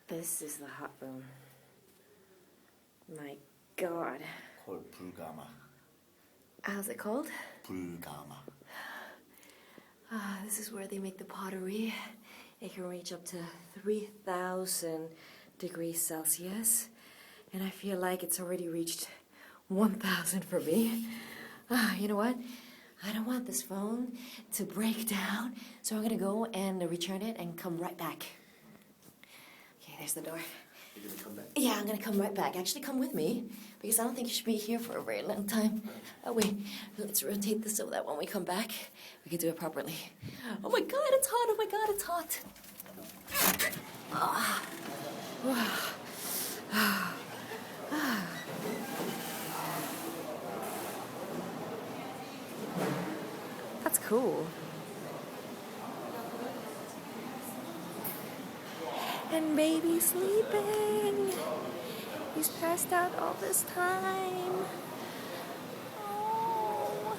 This is the hot room. My God. Called Bulgama. How's it called? Bulgama. This is where they make the pottery. It can reach up to 3,000 degrees Celsius. And I feel like it's already reached 1,000 for me. You know what? I don't want this phone to break down, so I'm gonna go and return it and come right back. Okay, there's the door. You're gonna come back? Yeah, I'm gonna come right back. Actually, come with me, because I don't think you should be here for a very long time. Oh, wait, let's rotate this so that when we come back, we can do it properly. Oh my God, it's hot! Oh my God, it's hot! That's cool. And baby's sleeping. He's passed out all this time. Oh.